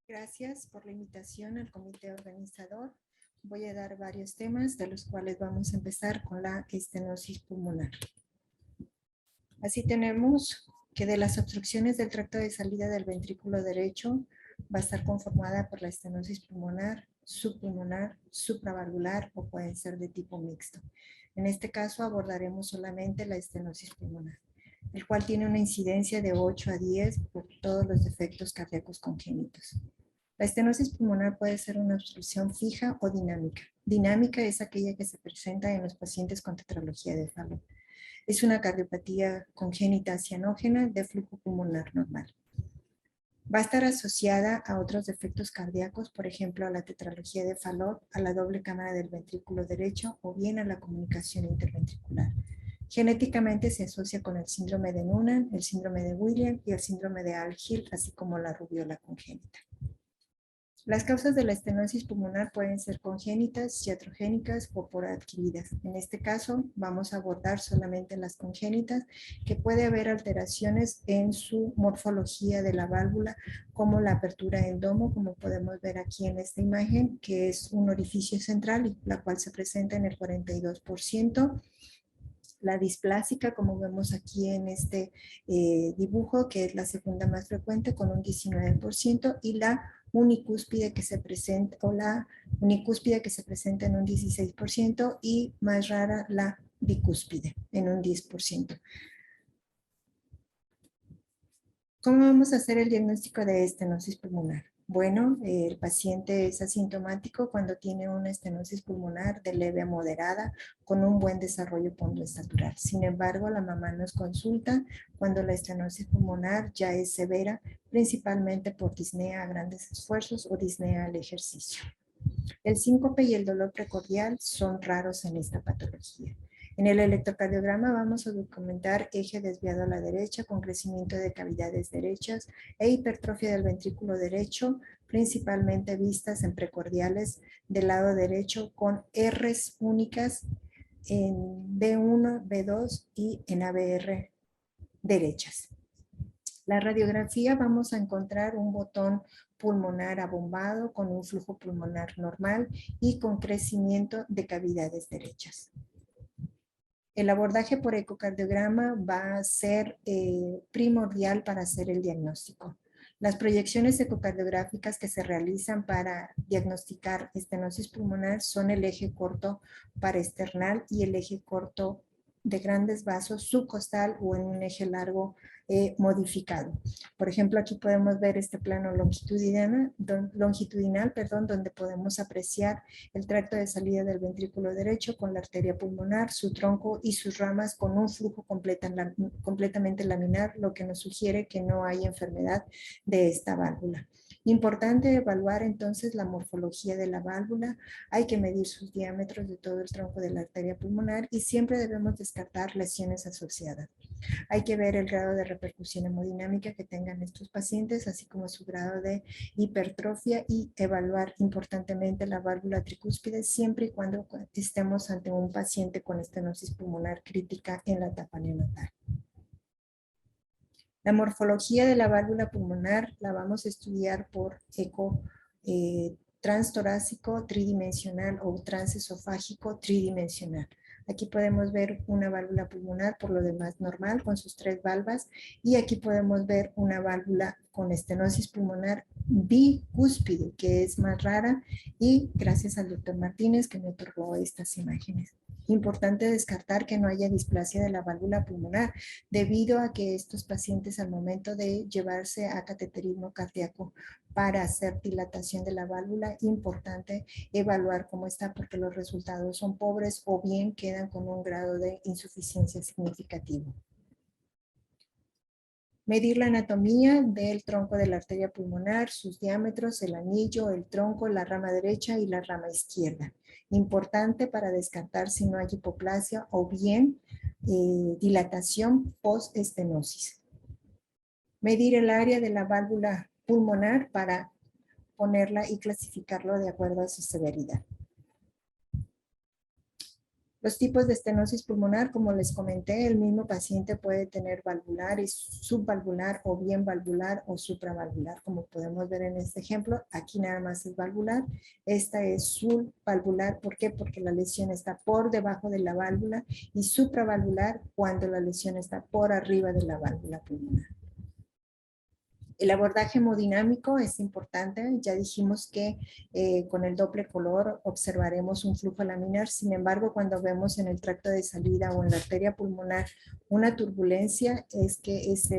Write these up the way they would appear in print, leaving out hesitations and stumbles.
Gracias por la invitación al comité organizador. Voy a dar varios temas, de los cuales vamos a empezar con la estenosis pulmonar. Así tenemos que de las obstrucciones del tracto de salida del ventrículo derecho va a estar conformada por la estenosis pulmonar, subpulmonar, supravalvular o pueden ser de tipo mixto. En este caso abordaremos solamente la estenosis pulmonar, el cual tiene una incidencia de 8 a 10 por todos los defectos cardíacos congénitos. La estenosis pulmonar puede ser una obstrucción fija o dinámica. Dinámica es aquella que se presenta en los pacientes con tetralogía de Fallot. Es una cardiopatía congénita cianógena de flujo pulmonar normal. Va a estar asociada a otros defectos cardíacos, por ejemplo, a la tetralogía de Fallot, a la doble cámara del ventrículo derecho o bien a la comunicación interventricular. Genéticamente se asocia con el síndrome de Noonan, el síndrome de Williams y el síndrome de Algil, así como la rubiola congénita. Las causas de la estenosis pulmonar pueden ser congénitas, iatrogénicas o por adquiridas. En este caso, vamos a abordar solamente las congénitas, que puede haber alteraciones en su morfología de la válvula, como la apertura del domo, como podemos ver aquí en esta imagen, que es un orificio central, la cual se presenta en el 42%. La displásica, como vemos aquí en este dibujo, que es la segunda más frecuente con un 19%, y la unicúspide que se presenta, o la unicúspide que se presenta en un 16%, y más rara la bicúspide en un 10%. ¿Cómo vamos a hacer el diagnóstico de estenosis pulmonar? Bueno, el paciente es asintomático cuando tiene una estenosis pulmonar de leve a moderada con un buen desarrollo pontoestatural. Sin embargo, la mamá nos consulta cuando la estenosis pulmonar ya es severa, principalmente por disnea a grandes esfuerzos o disnea al ejercicio. El síncope y el dolor precordial son raros en esta patología. En el electrocardiograma vamos a documentar eje desviado a la derecha con crecimiento de cavidades derechas e hipertrofia del ventrículo derecho, principalmente vistas en precordiales del lado derecho con Rs únicas en B1, B2 y en ABR derechas. La radiografía vamos a encontrar un botón pulmonar abombado con un flujo pulmonar normal y con crecimiento de cavidades derechas. El abordaje por ecocardiograma va a ser primordial para hacer el diagnóstico. Las proyecciones ecocardiográficas que se realizan para diagnosticar estenosis pulmonar son el eje corto paraesternal y el eje corto de grandes vasos subcostal o en un eje largo modificado. Por ejemplo, aquí podemos ver este plano longitudinal, donde podemos apreciar el tracto de salida del ventrículo derecho con la arteria pulmonar, su tronco y sus ramas con un flujo completamente laminar, lo que nos sugiere que no hay enfermedad de esta válvula. Importante evaluar entonces la morfología de la válvula. Hay que medir sus diámetros de todo el tronco de la arteria pulmonar y siempre debemos descartar lesiones asociadas. Hay que ver el grado de repercusión hemodinámica que tengan estos pacientes, así como su grado de hipertrofia, y evaluar importantemente la válvula tricúspide siempre y cuando estemos ante un paciente con estenosis pulmonar crítica en la etapa neonatal. La morfología de la válvula pulmonar la vamos a estudiar por eco transtorácico tridimensional o transesofágico tridimensional. Aquí podemos ver una válvula pulmonar por lo demás normal con sus 3 valvas, y aquí podemos ver una válvula con estenosis pulmonar bicúspide, que es más rara, y gracias al doctor Martínez que me otorgó estas imágenes. Importante descartar que no haya displasia de la válvula pulmonar, debido a que estos pacientes al momento de llevarse a cateterismo cardíaco para hacer dilatación de la válvula, importante evaluar cómo está, porque los resultados son pobres o bien quedan con un grado de insuficiencia significativo. Medir la anatomía del tronco de la arteria pulmonar, sus diámetros, el anillo, el tronco, la rama derecha y la rama izquierda. Importante para descartar si no hay hipoplasia o bien dilatación post-estenosis. Medir el área de la válvula pulmonar para ponerla y clasificarlo de acuerdo a su severidad. Los tipos de estenosis pulmonar, como les comenté, el mismo paciente puede tener valvular y subvalvular o bien valvular o supravalvular, como podemos ver en este ejemplo. Aquí nada más es valvular, esta es subvalvular. ¿Por qué? Porque la lesión está por debajo de la válvula, y supravalvular cuando la lesión está por arriba de la válvula pulmonar. El abordaje hemodinámico es importante. Ya dijimos que con el doble color observaremos un flujo laminar. Sin embargo, cuando vemos en el tracto de salida o en la arteria pulmonar una turbulencia, es que esa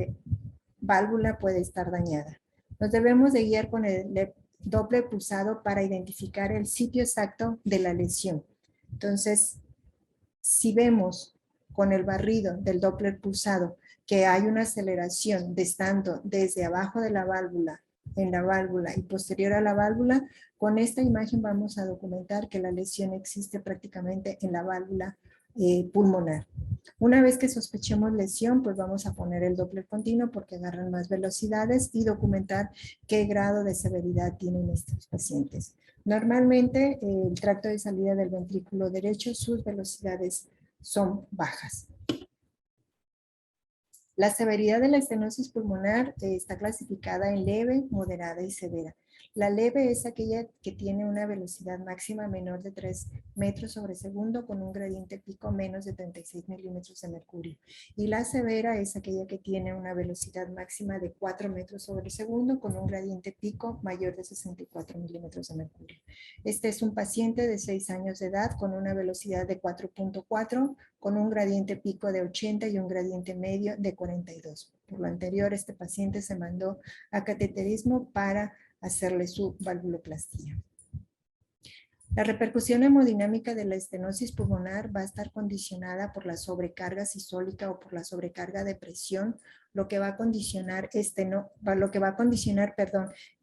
válvula puede estar dañada. Nos debemos de guiar con el doble pulsado para identificar el sitio exacto de la lesión. Entonces, si vemos con el barrido del Doppler pulsado que hay una aceleración estando desde abajo de la válvula, en la válvula y posterior a la válvula, con esta imagen vamos a documentar que la lesión existe prácticamente en la válvula pulmonar. Una vez que sospechemos lesión, pues vamos a poner el Doppler continuo porque agarran más velocidades y documentar qué grado de severidad tienen estos pacientes. Normalmente, el tracto de salida del ventrículo derecho, sus velocidades son bajas. La severidad de la estenosis pulmonar está clasificada en leve, moderada y severa. La leve es aquella que tiene una velocidad máxima menor de 3 metros sobre segundo con un gradiente pico menos de 36 milímetros de mercurio. Y la severa es aquella que tiene una velocidad máxima de 4 metros sobre segundo con un gradiente pico mayor de 64 milímetros de mercurio. Este es un paciente de 6 años de edad con una velocidad de 4.4, con un gradiente pico de 80 y un gradiente medio de 42. Por lo anterior, este paciente se mandó a cateterismo para hacerle su valvuloplastía. La repercusión hemodinámica de la estenosis pulmonar va a estar condicionada por la sobrecarga sistólica o por la sobrecarga de presión, lo que va a condicionar,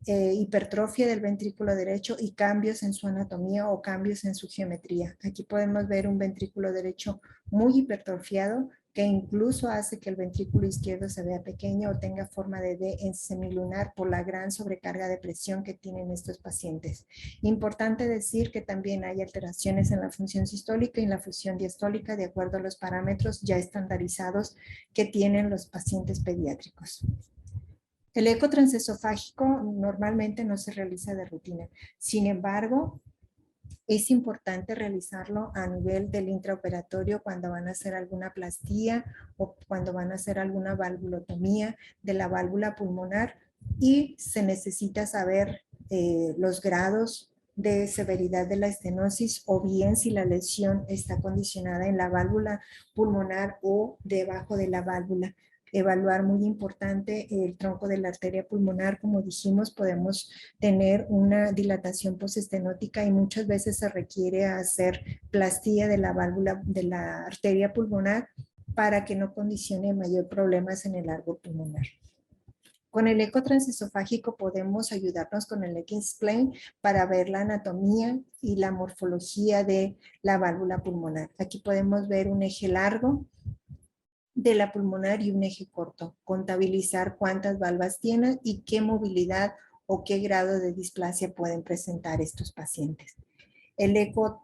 hipertrofia del ventrículo derecho y cambios en su anatomía o cambios en su geometría. Aquí podemos ver un ventrículo derecho muy hipertrofiado, que incluso hace que el ventrículo izquierdo se vea pequeño o tenga forma de D en semilunar por la gran sobrecarga de presión que tienen estos pacientes. Importante decir que también hay alteraciones en la función sistólica y en la función diastólica de acuerdo a los parámetros ya estandarizados que tienen los pacientes pediátricos. El eco transesofágico normalmente no se realiza de rutina. Sin embargo, es importante realizarlo a nivel del intraoperatorio cuando van a hacer alguna plastía o cuando van a hacer alguna valvulotomía de la válvula pulmonar, y se necesita saber los grados de severidad de la estenosis o bien si la lesión está condicionada en la válvula pulmonar o debajo de la válvula. Evaluar muy importante el tronco de la arteria pulmonar. Como dijimos, podemos tener una dilatación postestenótica y muchas veces se requiere hacer plastía de la válvula de la arteria pulmonar para que no condicione mayor problemas en el árbol pulmonar. Con el eco transesofágico podemos ayudarnos con el X-plane para ver la anatomía y la morfología de la válvula pulmonar. Aquí podemos ver un eje largo de la pulmonar y un eje corto. Contabilizar cuántas valvas tienen y qué movilidad o qué grado de displasia pueden presentar estos pacientes. El eco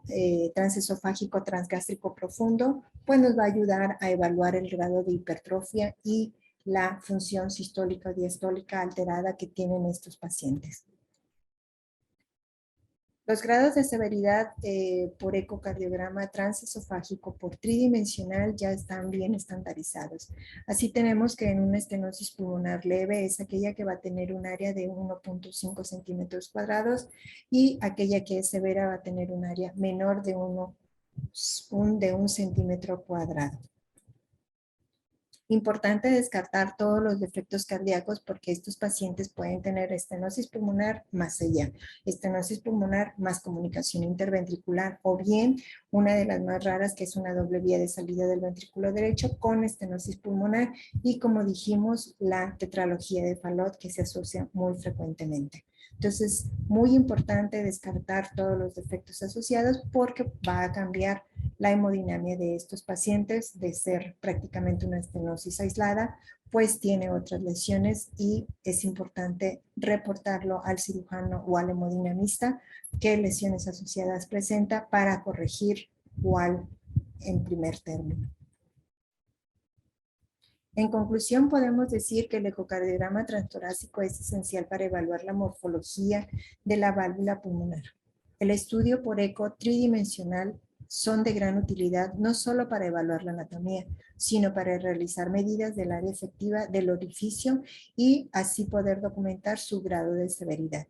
transesofágico transgástrico profundo pues nos va a ayudar a evaluar el grado de hipertrofia y la función sistólica o diastólica alterada que tienen estos pacientes. Los grados de severidad por ecocardiograma transesofágico por tridimensional ya están bien estandarizados. Así tenemos que en una estenosis pulmonar leve es aquella que va a tener un área de 1.5 centímetros cuadrados y aquella que es severa va a tener un área menor de 1 centímetro cuadrado. Importante descartar todos los defectos cardíacos porque estos pacientes pueden tener estenosis pulmonar más ella, estenosis pulmonar más comunicación interventricular o bien una de las más raras que es una doble vía de salida del ventrículo derecho con estenosis pulmonar y como dijimos la tetralogía de Fallot que se asocia muy frecuentemente. Entonces, muy importante descartar todos los defectos asociados porque va a cambiar la hemodinamia de estos pacientes de ser prácticamente una estenosis aislada, pues tiene otras lesiones y es importante reportarlo al cirujano o al hemodinamista qué lesiones asociadas presenta para corregir cuál en primer término. En conclusión, podemos decir que el ecocardiograma transtorácico es esencial para evaluar la morfología de la válvula pulmonar. El estudio por eco tridimensional son de gran utilidad no solo para evaluar la anatomía, sino para realizar medidas del área efectiva del orificio y así poder documentar su grado de severidad.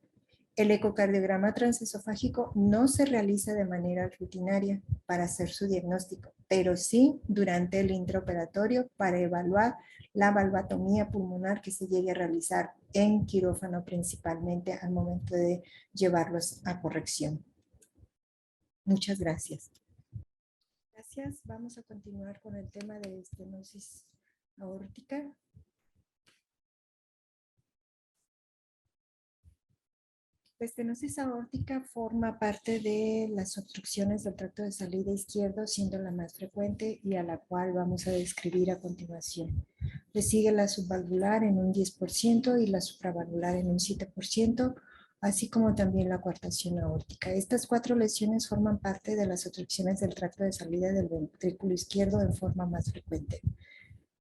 El ecocardiograma transesofágico no se realiza de manera rutinaria para hacer su diagnóstico, pero sí durante el intraoperatorio para evaluar la valvatomía pulmonar que se llegue a realizar en quirófano principalmente al momento de llevarlos a corrección. Muchas gracias. Gracias. Vamos a continuar con el tema de estenosis aórtica. La estenosis aórtica forma parte de las obstrucciones del tracto de salida izquierdo, siendo la más frecuente y a la cual vamos a describir a continuación. Le sigue la subvalvular en un 10% y la supravalvular en un 7%, así como también la coartación aórtica. Estas 4 lesiones forman parte de las obstrucciones del tracto de salida del ventrículo izquierdo en forma más frecuente.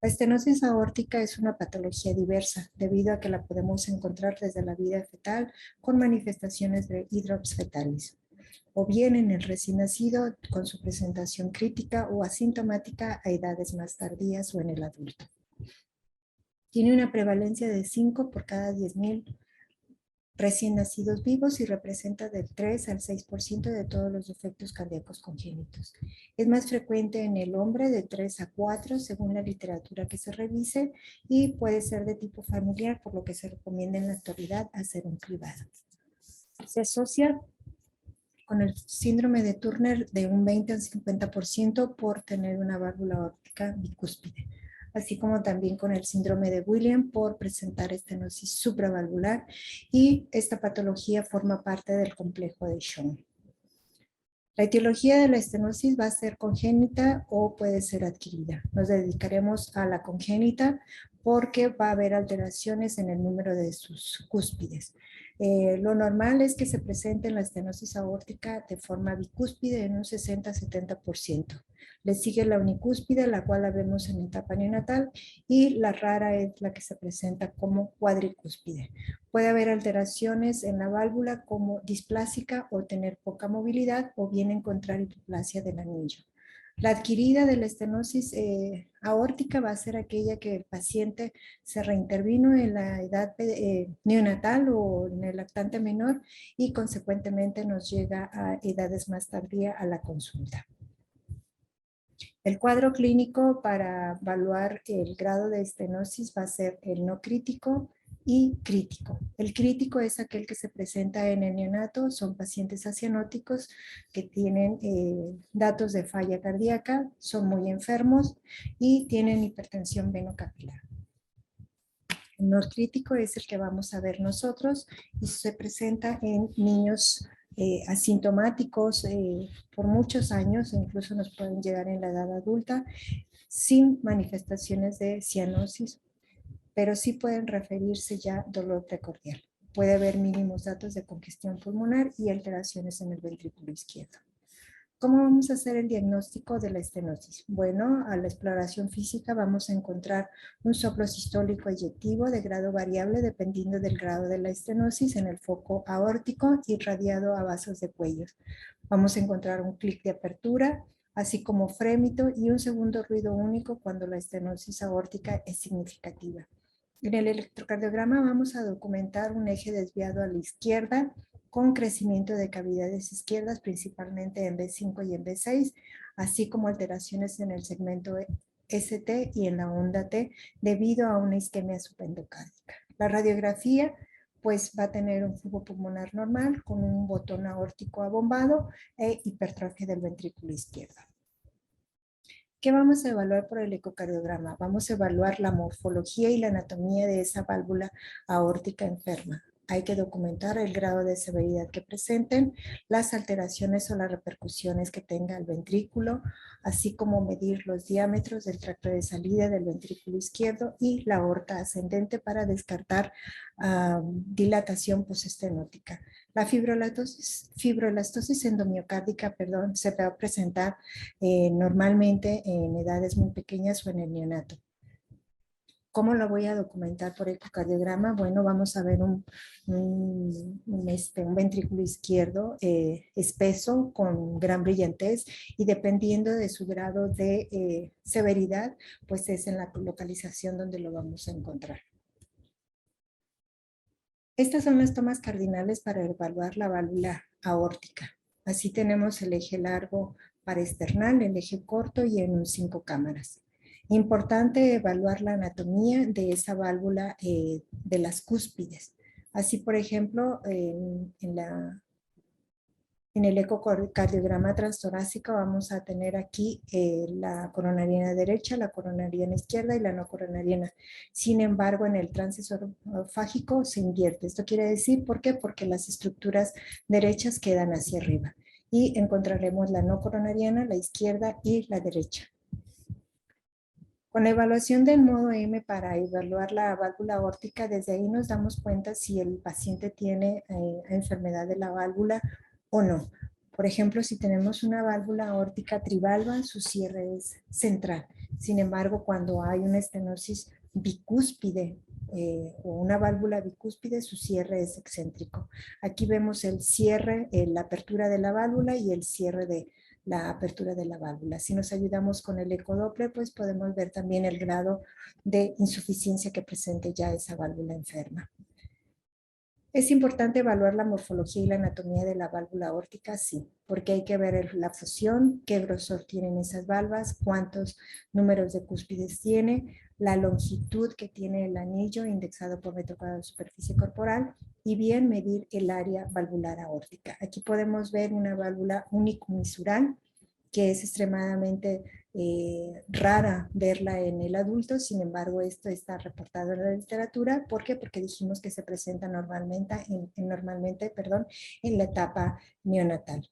La estenosis aórtica es una patología diversa, debido a que la podemos encontrar desde la vida fetal con manifestaciones de hidrops fetalis, o bien en el recién nacido con su presentación crítica o asintomática a edades más tardías o en el adulto. Tiene una prevalencia de 5 por cada 10.000 recién nacidos vivos y representa del 3 al 6% de todos los defectos cardíacos congénitos. Es más frecuente en el hombre de 3 a 4 según la literatura que se revise y puede ser de tipo familiar, por lo que se recomienda en la actualidad hacer un cribado. Se asocia con el síndrome de Turner de un 20 al 50% por tener una válvula aórtica bicúspide, así como también con el síndrome de Williams por presentar estenosis supravalvular, y esta patología forma parte del complejo de Schoen. La etiología de la estenosis va a ser congénita o puede ser adquirida. Nos dedicaremos a la congénita porque va a haber alteraciones en el número de sus cúspides. Lo normal es que se presente la estenosis aórtica de forma bicúspide en un 60-70%. Le sigue la unicúspide, la cual la vemos en etapa neonatal, y la rara es la que se presenta como cuadricúspide. Puede haber alteraciones en la válvula como displásica o tener poca movilidad, o bien encontrar hipoplasia del anillo. La adquirida de la estenosis aórtica va a ser aquella que el paciente se reintervino en la edad neonatal o en el lactante menor y consecuentemente nos llega a edades más tardías a la consulta. El cuadro clínico para evaluar el grado de estenosis va a ser el no crítico y crítico. El crítico es aquel que se presenta en el neonato, son pacientes acianóticos que tienen datos de falla cardíaca, son muy enfermos y tienen hipertensión venocapilar. El no crítico es el que vamos a ver nosotros y se presenta en niños asintomáticos por muchos años, incluso nos pueden llegar en la edad adulta, sin manifestaciones de cianosis, pero sí pueden referirse ya dolor precordial. Puede haber mínimos datos de congestión pulmonar y alteraciones en el ventrículo izquierdo. ¿Cómo vamos a hacer el diagnóstico de la estenosis? Bueno, a la exploración física vamos a encontrar un soplo sistólico eyectivo de grado variable dependiendo del grado de la estenosis en el foco aórtico irradiado a vasos de cuello. Vamos a encontrar un clic de apertura, así como frémito y un segundo ruido único cuando la estenosis aórtica es significativa. En el electrocardiograma vamos a documentar un eje desviado a la izquierda con crecimiento de cavidades izquierdas, principalmente en B5 y en B6, así como alteraciones en el segmento ST y en la onda T debido a una isquemia subendocárdica. La radiografía pues va a tener un flujo pulmonar normal con un botón aórtico abombado e hipertrofia del ventrículo izquierdo. ¿Qué vamos a evaluar por el ecocardiograma? Vamos a evaluar la morfología y la anatomía de esa válvula aórtica enferma. hay que documentar el grado de severidad que presenten, las alteraciones o las repercusiones que tenga el ventrículo, así como medir los diámetros del tracto de salida del ventrículo izquierdo y la aorta ascendente para descartar dilatación postestenótica. La fibrolastosis endomiocárdica, se va a presentar normalmente en edades muy pequeñas o en el neonato. ¿Cómo lo voy a documentar por ecocardiograma? Bueno, vamos a ver un ventrículo izquierdo espeso con gran brillantez y dependiendo de su grado de severidad, pues es en la localización donde lo vamos a encontrar. Estas son las tomas cardinales para evaluar la válvula aórtica. Así tenemos el eje largo paraesternal, el eje corto y en 5 cámaras. Importante evaluar la anatomía de esa válvula de las cúspides. Así, por ejemplo, en el ecocardiograma transtorácico vamos a tener aquí la coronariana derecha, la coronariana izquierda y la no coronariana. Sin embargo, en el transesofágico se invierte. Esto quiere decir, ¿por qué? Porque las estructuras derechas quedan hacia arriba. Y encontraremos la no coronariana, la izquierda y la derecha. Con la evaluación del modo M para evaluar la válvula aórtica, desde ahí nos damos cuenta si el paciente tiene enfermedad de la válvula o no. Por ejemplo, si tenemos una válvula aórtica trivalva, su cierre es central. Sin embargo, cuando hay una estenosis bicúspide o una válvula bicúspide, su cierre es excéntrico. Aquí vemos el cierre, la apertura de la válvula y el cierre de la apertura de la válvula. Si nos ayudamos con el ecodoppler, pues podemos ver también el grado de insuficiencia que presente ya esa válvula enferma. ¿Es importante evaluar la morfología y la anatomía de la válvula aórtica? Sí, porque hay que ver la fusión, qué grosor tienen esas valvas, cuántos números de cúspides tiene, la longitud que tiene el anillo indexado por metro cuadrado de superficie corporal y bien medir el área valvular aórtica. Aquí podemos ver una válvula unicomisural que es extremadamente rara verla en el adulto, sin embargo esto está reportado en la literatura. ¿Por qué? Porque dijimos que se presenta normalmente en la etapa neonatal.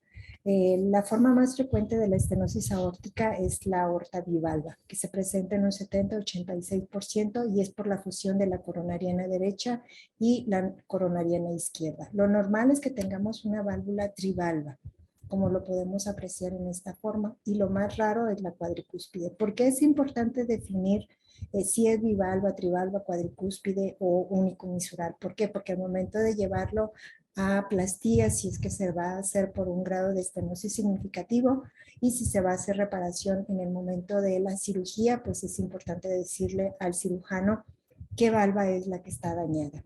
La forma más frecuente de la estenosis aórtica es la aorta bivalva, que se presenta en un 70-86% y es por la fusión de la coronariana derecha y la coronariana izquierda. Lo normal es que tengamos una válvula trivalva, como lo podemos apreciar en esta forma, y lo más raro es la cuadricúspide. ¿Por qué es importante definir si es bivalva, trivalva, cuadricúspide o unicomisural? ¿Por qué? Porque al momento de llevarlo a plastía, si es que se va a hacer por un grado de estenosis significativo y si se va a hacer reparación en el momento de la cirugía, pues es importante decirle al cirujano qué valva es la que está dañada.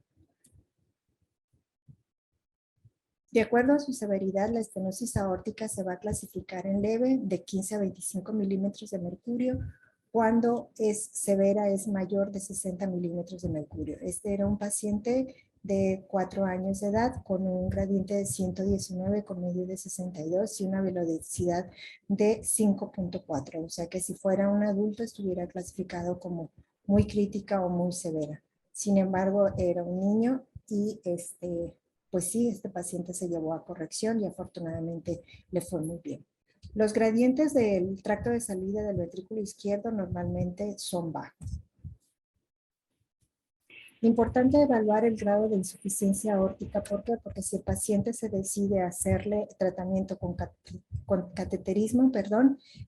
De acuerdo a su severidad, la estenosis aórtica se va a clasificar en leve de 15 a 25 milímetros de mercurio. Cuando es severa es mayor de 60 milímetros de mercurio. Este era un paciente de 4 años de edad con un gradiente de 119 con medio de 62 y una velocidad de 5.4. O sea que si fuera un adulto estuviera clasificado como muy crítica o muy severa. Sin embargo, era un niño y pues sí, este paciente se llevó a corrección y afortunadamente le fue muy bien. Los gradientes del tracto de salida del ventrículo izquierdo normalmente son bajos. Importante evaluar el grado de insuficiencia aórtica. ¿Por qué? Porque si el paciente se decide hacerle tratamiento con cateterismo,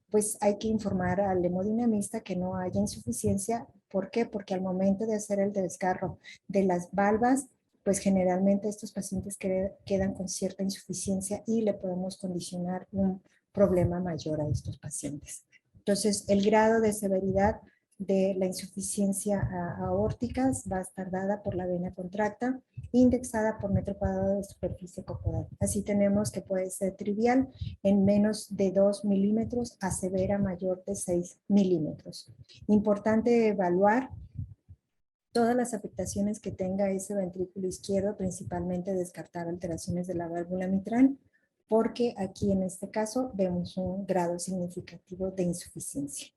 pues hay que informar al hemodinamista que no haya insuficiencia. ¿Por qué? Porque al momento de hacer el desgarro de las valvas, pues generalmente estos pacientes quedan con cierta insuficiencia y le podemos condicionar un problema mayor a estos pacientes. Entonces, el grado de severidad de la insuficiencia aórtica va a estar dada por la vena contracta, indexada por metro cuadrado de superficie corporal. Así tenemos que puede ser trivial en menos de 2 milímetros a severa mayor de 6 milímetros. Importante evaluar todas las afectaciones que tenga ese ventrículo izquierdo, principalmente descartar alteraciones de la válvula mitral, porque aquí en este caso vemos un grado significativo de insuficiencia.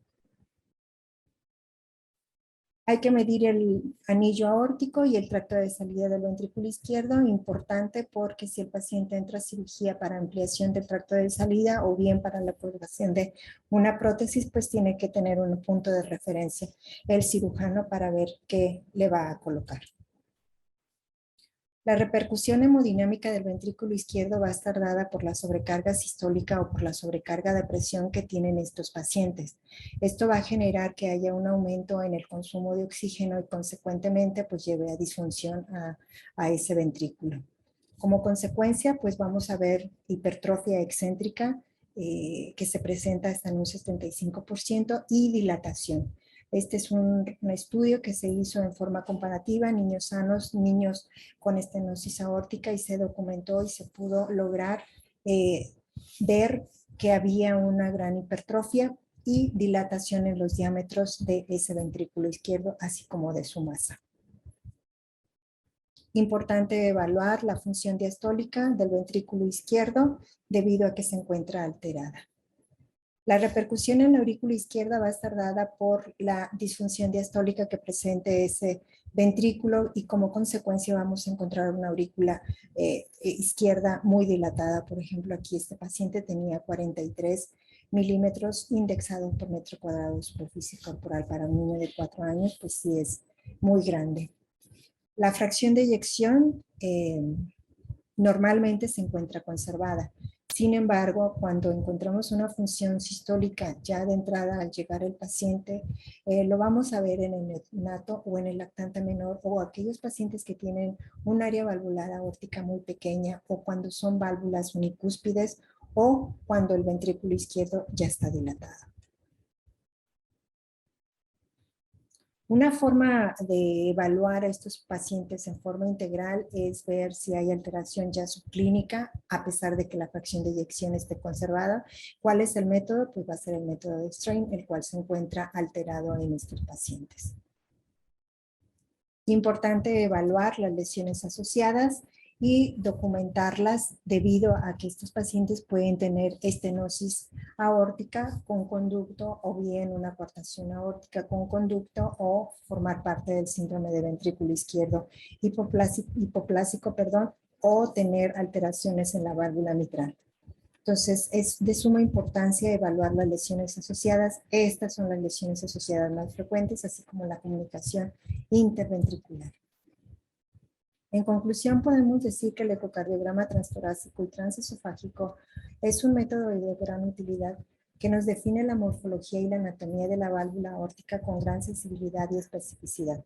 Hay que medir el anillo aórtico y el tracto de salida del ventrículo izquierdo, importante porque si el paciente entra a cirugía para ampliación del tracto de salida o bien para la colocación de una prótesis, pues tiene que tener un punto de referencia el cirujano para ver qué le va a colocar. La repercusión hemodinámica del ventrículo izquierdo va a estar dada por la sobrecarga sistólica o por la sobrecarga de presión que tienen estos pacientes. Esto va a generar que haya un aumento en el consumo de oxígeno y consecuentemente pues lleve a disfunción a ese ventrículo. Como consecuencia pues vamos a ver hipertrofia excéntrica que se presenta hasta en un 75% y dilatación. Este es un estudio que se hizo en forma comparativa, niños sanos, niños con estenosis aórtica, y se documentó y se pudo lograr ver que había una gran hipertrofia y dilatación en los diámetros de ese ventrículo izquierdo, así como de su masa. Importante evaluar la función diastólica del ventrículo izquierdo debido a que se encuentra alterada. La repercusión en la aurícula izquierda va a estar dada por la disfunción diastólica que presente ese ventrículo y como consecuencia vamos a encontrar una aurícula izquierda muy dilatada. Por ejemplo, aquí este paciente tenía 43 milímetros indexado por metro cuadrado de superficie corporal. Para un niño de 4 años, pues sí es muy grande. La fracción de eyección normalmente se encuentra conservada. Sin embargo, cuando encontramos una función sistólica ya de entrada al llegar el paciente, lo vamos a ver en el neonato o en el lactante menor o aquellos pacientes que tienen un área valvular aórtica muy pequeña o cuando son válvulas unicúspides o cuando el ventrículo izquierdo ya está dilatado. Una forma de evaluar a estos pacientes en forma integral es ver si hay alteración ya subclínica, a pesar de que la fracción de eyección esté conservada. ¿Cuál es el método? Pues va a ser el método de Strain, el cual se encuentra alterado en estos pacientes. Importante evaluar las lesiones asociadas y documentarlas debido a que estos pacientes pueden tener estenosis aórtica con conducto o bien una coartación aórtica con conducto o formar parte del síndrome de ventrículo izquierdo hipoplásico, o tener alteraciones en la válvula mitral. Entonces, es de suma importancia evaluar las lesiones asociadas. Estas son las lesiones asociadas más frecuentes, así como la comunicación interventricular. En conclusión, podemos decir que el ecocardiograma transtorácico y transesofágico es un método de gran utilidad que nos define la morfología y la anatomía de la válvula aórtica con gran sensibilidad y especificidad.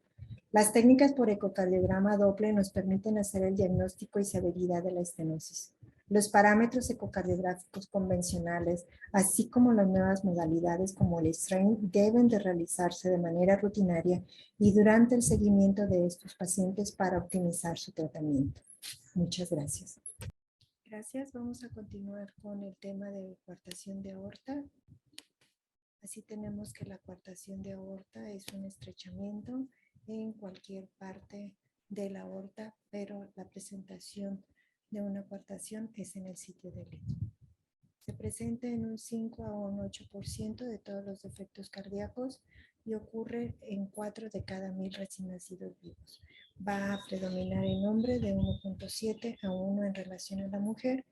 Las técnicas por ecocardiograma Doppler nos permiten hacer el diagnóstico y severidad de la estenosis. Los parámetros ecocardiográficos convencionales, así como las nuevas modalidades como el Strain, deben de realizarse de manera rutinaria y durante el seguimiento de estos pacientes para optimizar su tratamiento. Muchas gracias. Gracias. Vamos a continuar con el tema de coartación de aorta. Así tenemos que la coartación de aorta es un estrechamiento en cualquier parte de la aorta, pero la presentación de una coartación es en el sitio del lecho. Se presenta en un 5 a un 8% de todos los defectos cardíacos y ocurre en 4 de cada 1000 recién nacidos vivos. Va a predominar el hombre de 1.7 a 1 en relación a la mujer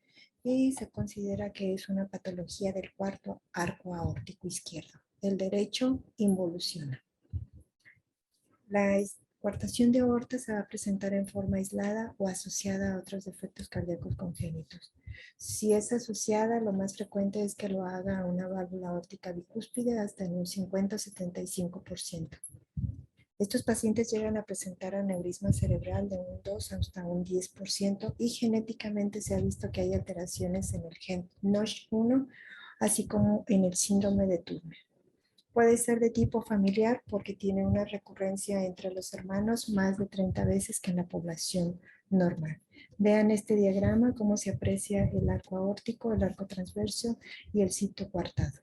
y se considera que es una patología del cuarto arco aórtico izquierdo. El derecho involuciona. La coartación de aorta se va a presentar en forma aislada o asociada a otros defectos cardíacos congénitos. Si es asociada, lo más frecuente es que lo haga una válvula aórtica bicúspide hasta en un 50-75%. Estos pacientes llegan a presentar aneurisma cerebral de un 2 hasta un 10% y genéticamente se ha visto que hay alteraciones en el gen NOSH1, así como en el síndrome de Turner. Puede ser de tipo familiar porque tiene una recurrencia entre los hermanos más de 30 veces que en la población normal. Vean este diagrama, cómo se aprecia el arco aórtico, el arco transverso y el sitio coartado.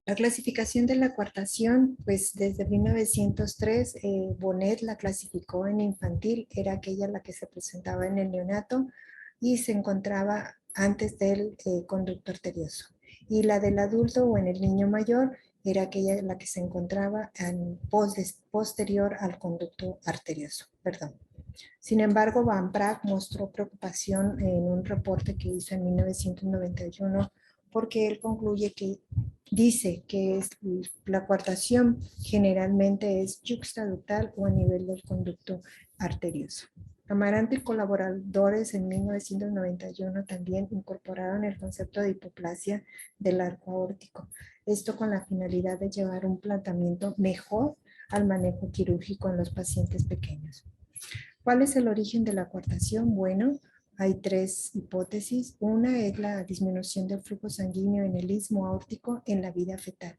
La clasificación de la coartación, pues desde 1903, Bonnet la clasificó en infantil, era aquella la que se presentaba en el neonato y se encontraba antes del conducto arterioso. Y la del adulto o en el niño mayor era aquella la que se encontraba posterior al conducto arterioso. Perdón. Sin embargo, Van Praag mostró preocupación en un reporte que hizo en 1991 porque él concluye que dice que la coartación generalmente es yuxtaductal o a nivel del conducto arterioso. Amarante y colaboradores en 1991 también incorporaron el concepto de hipoplasia del arco aórtico. Esto con la finalidad de llevar un planteamiento mejor al manejo quirúrgico en los pacientes pequeños. ¿Cuál es el origen de la coartación? Bueno, hay tres hipótesis. Una es la disminución del flujo sanguíneo en el istmo aórtico en la vida fetal.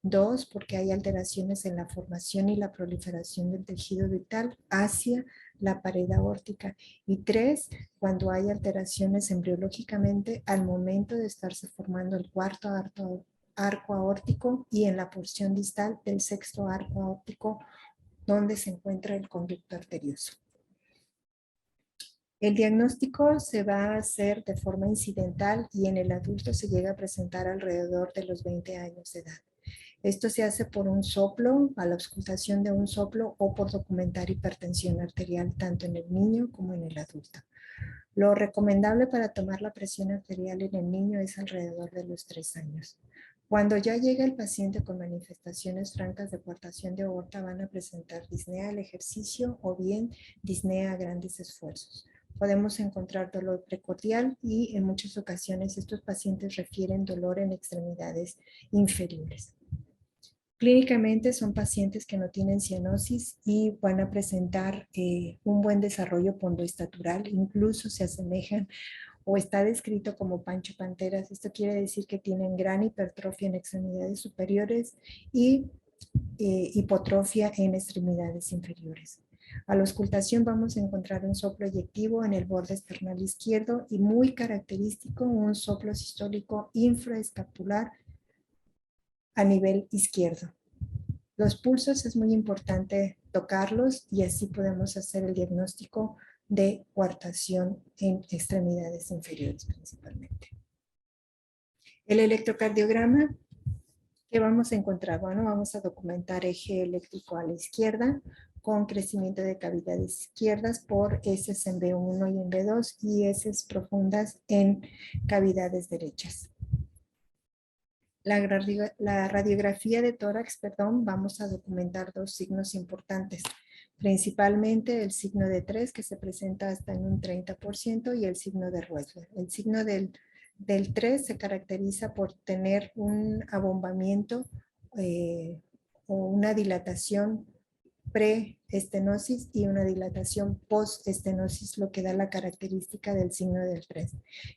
Dos, porque hay alteraciones en la formación y la proliferación del tejido vital hacia la pared aórtica. Y tres, cuando hay alteraciones embriológicamente al momento de estarse formando el cuarto arco aórtico y en la porción distal del sexto arco aórtico donde se encuentra el conducto arterioso. El diagnóstico se va a hacer de forma incidental y en el adulto se llega a presentar alrededor de los 20 años de edad. Esto se hace por un soplo, a la auscultación de un soplo o por documentar hipertensión arterial tanto en el niño como en el adulto. Lo recomendable para tomar la presión arterial en el niño es alrededor de los 3 años. Cuando ya llega el paciente con manifestaciones francas de coartación de aorta, van a presentar disnea al ejercicio o bien disnea a grandes esfuerzos. Podemos encontrar dolor precordial y en muchas ocasiones estos pacientes refieren dolor en extremidades inferiores. Clínicamente son pacientes que no tienen cianosis y van a presentar un buen desarrollo pondoestatural, incluso se asemejan o está descrito como Pancho Panteras. Esto quiere decir que tienen gran hipertrofia en extremidades superiores y hipotrofia en extremidades inferiores. A la auscultación vamos a encontrar un soplo eyectivo en el borde esternal izquierdo y muy característico un soplo sistólico infraescapular a nivel izquierdo. Los pulsos es muy importante tocarlos y así podemos hacer el diagnóstico de coartación en extremidades inferiores principalmente. El electrocardiograma, ¿qué vamos a encontrar? Bueno, vamos a documentar eje eléctrico a la izquierda con crecimiento de cavidades izquierdas por heces en B1 y en B2 y heces profundas en cavidades derechas. La radiografía de tórax, vamos a documentar dos signos importantes, principalmente el signo de 3 que se presenta hasta en un 30% y el signo de Roessler. El signo del 3 se caracteriza por tener un abombamiento o una dilatación pre-estenosis y una dilatación post-estenosis, lo que da la característica del signo del 3.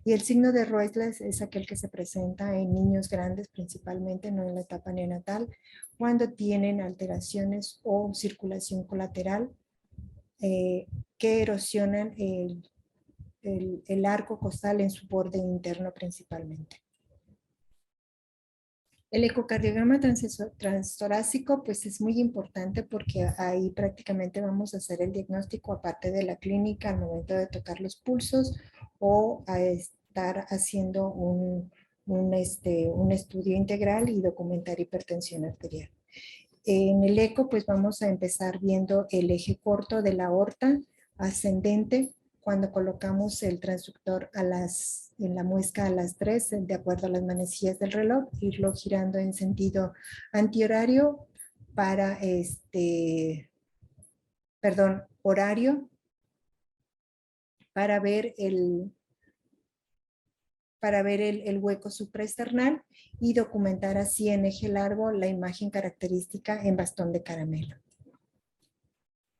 Y el signo de Roessler es aquel que se presenta en niños grandes, principalmente no en la etapa neonatal, cuando tienen alteraciones o circulación colateral que erosionan el arco costal en su borde interno principalmente. El ecocardiograma transtorácico pues es muy importante porque ahí prácticamente vamos a hacer el diagnóstico aparte de la clínica al momento de tocar los pulsos o a estar haciendo un estudio integral y documentar hipertensión arterial. En el eco pues vamos a empezar viendo el eje corto de la aorta ascendente cuando colocamos el transductor en la muesca a las 3, de acuerdo a las manecillas del reloj, irlo girando en sentido antihorario para horario, para ver el hueco supraesternal y documentar así en eje largo la imagen característica en bastón de caramelo.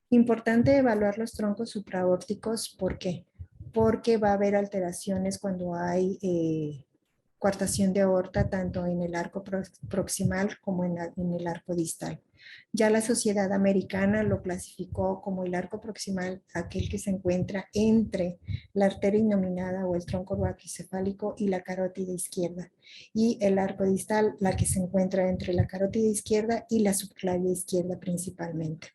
Importante evaluar los troncos supraórticos, ¿por qué? Porque va a haber alteraciones cuando hay coartación de aorta, tanto en el arco proximal como en el arco distal. Ya la Sociedad Americana lo clasificó como el arco proximal, aquel que se encuentra entre la arteria innominada o el tronco brachiocefálico y la carótida izquierda. Y el arco distal, la que se encuentra entre la carótida izquierda y la subclavia izquierda principalmente,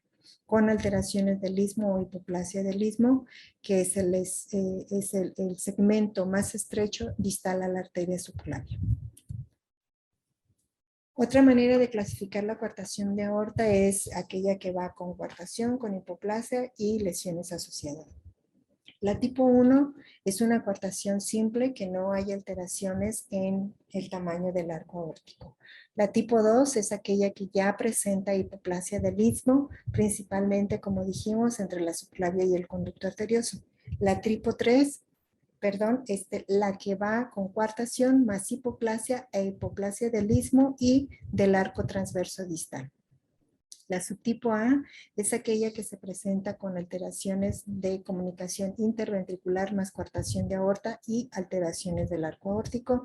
con alteraciones del istmo o hipoplasia del istmo, que es el segmento más estrecho distal a la arteria subclavia. Otra manera de clasificar la coartación de aorta es aquella que va con coartación, con hipoplasia y lesiones asociadas. La tipo 1 es una coartación simple que no hay alteraciones en el tamaño del arco aórtico. La tipo 2 es aquella que ya presenta hipoplasia del istmo, principalmente, como dijimos, entre la subclavia y el conducto arterioso. La tipo 3, la que va con coartación más hipoplasia e hipoplasia del istmo y del arco transverso distal. La subtipo A es aquella que se presenta con alteraciones de comunicación interventricular más coartación de aorta y alteraciones del arco aórtico.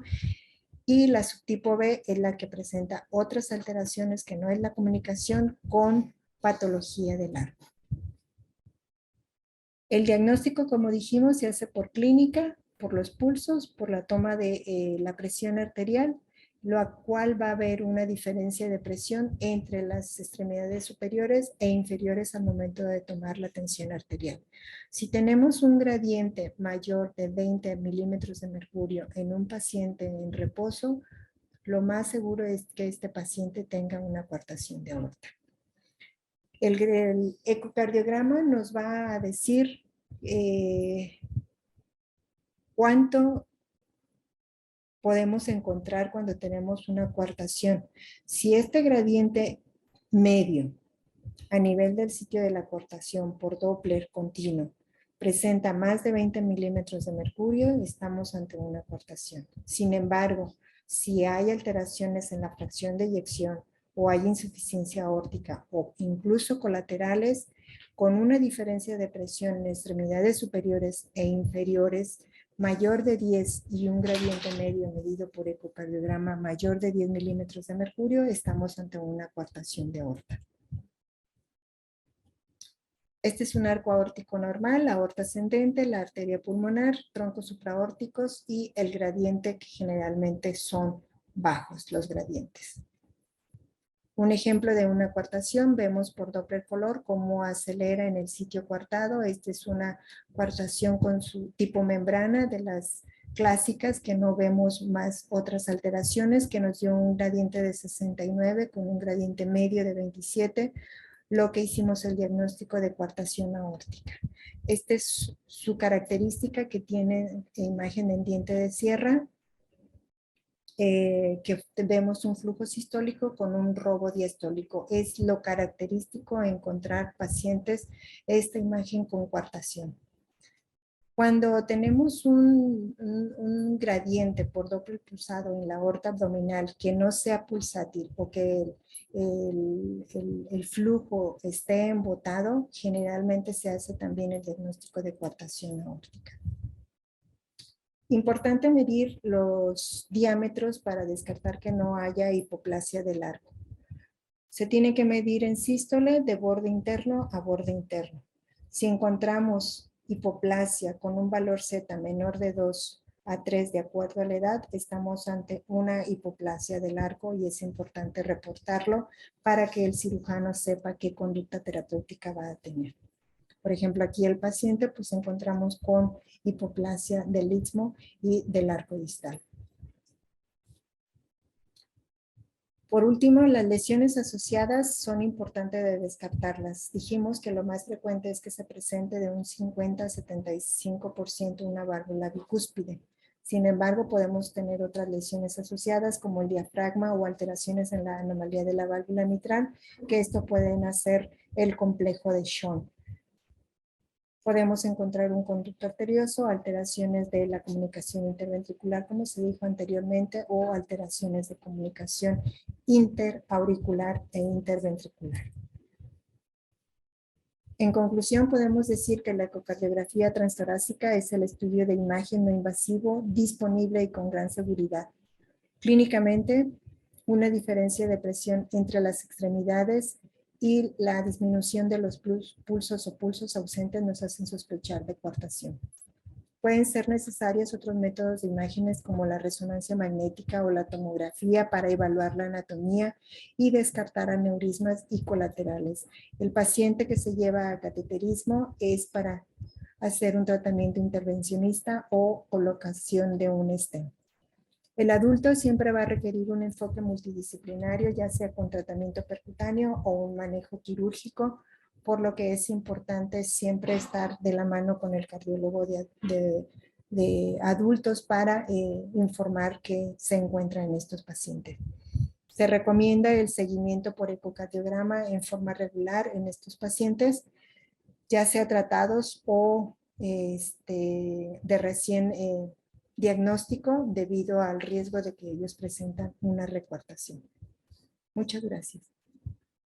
Y la subtipo B es la que presenta otras alteraciones que no es la comunicación con patología del arco. El diagnóstico, como dijimos, se hace por clínica, por los pulsos, por la toma de la presión arterial, lo cual va a haber una diferencia de presión entre las extremidades superiores e inferiores al momento de tomar la tensión arterial. Si tenemos un gradiente mayor de 20 milímetros de mercurio en un paciente en reposo, lo más seguro es que este paciente tenga una coartación de aorta. El ecocardiograma nos va a decir cuánto podemos encontrar cuando tenemos una coartación. Si este gradiente medio a nivel del sitio de la coartación por Doppler continuo presenta más de 20 milímetros de mercurio, estamos ante una coartación. Sin embargo, si hay alteraciones en la fracción de eyección o hay insuficiencia aórtica o incluso colaterales, con una diferencia de presión en extremidades superiores e inferiores mayor de 10 y un gradiente medio medido por ecocardiograma mayor de 10 milímetros de mercurio, estamos ante una coartación de aorta. Este es un arco aórtico normal, la aorta ascendente, la arteria pulmonar, troncos supraórticos y el gradiente que generalmente son bajos los gradientes. Un ejemplo de una coartación, vemos por Doppler color cómo acelera en el sitio coartado. Esta es una coartación con su tipo membrana de las clásicas que no vemos más otras alteraciones, que nos dio un gradiente de 69 con un gradiente medio de 27, lo que hicimos el diagnóstico de coartación aórtica. Esta es su característica que tiene imagen en diente de sierra, que vemos un flujo sistólico con un robo diastólico. Es lo característico encontrar pacientes esta imagen con coartación. Cuando tenemos un gradiente por Doppler pulsado en la aorta abdominal que no sea pulsátil o que el flujo esté embotado, generalmente se hace también el diagnóstico de coartación aórtica. Importante medir los diámetros para descartar que no haya hipoplasia del arco. Se tiene que medir en sístole de borde interno a borde interno. Si encontramos hipoplasia con un valor Z menor de 2 a 3 de acuerdo a la edad, estamos ante una hipoplasia del arco y es importante reportarlo para que el cirujano sepa qué conducta terapéutica va a tener. Por ejemplo, aquí el paciente pues encontramos con hipoplasia del istmo y del arco distal. Por último, las lesiones asociadas son importantes de descartarlas. Dijimos que lo más frecuente es que se presente de un 50 a 75% una válvula bicúspide. Sin embargo, podemos tener otras lesiones asociadas como el diafragma o alteraciones en la anomalía de la válvula mitral, que esto pueden hacer el complejo de Schoen. Podemos encontrar un conducto arterioso, alteraciones de la comunicación interventricular, como se dijo anteriormente, o alteraciones de comunicación interauricular e interventricular. En conclusión, podemos decir que la ecocardiografía transtorácica es el estudio de imagen no invasivo, disponible y con gran seguridad. Clínicamente, una diferencia de presión entre las extremidades y la disminución de los pulsos o pulsos ausentes nos hacen sospechar de coartación. Pueden ser necesarios otros métodos de imágenes como la resonancia magnética o la tomografía para evaluar la anatomía y descartar aneurismas y colaterales. El paciente que se lleva a cateterismo es para hacer un tratamiento intervencionista o colocación de un stent. El adulto siempre va a requerir un enfoque multidisciplinario, ya sea con tratamiento percutáneo o un manejo quirúrgico, por lo que es importante siempre estar de la mano con el cardiólogo de adultos para informar que se encuentran en estos pacientes. Se recomienda el seguimiento por ecocardiograma en forma regular en estos pacientes, ya sea tratados o de recién diagnóstico debido al riesgo de que ellos presentan una recuartación. Muchas gracias.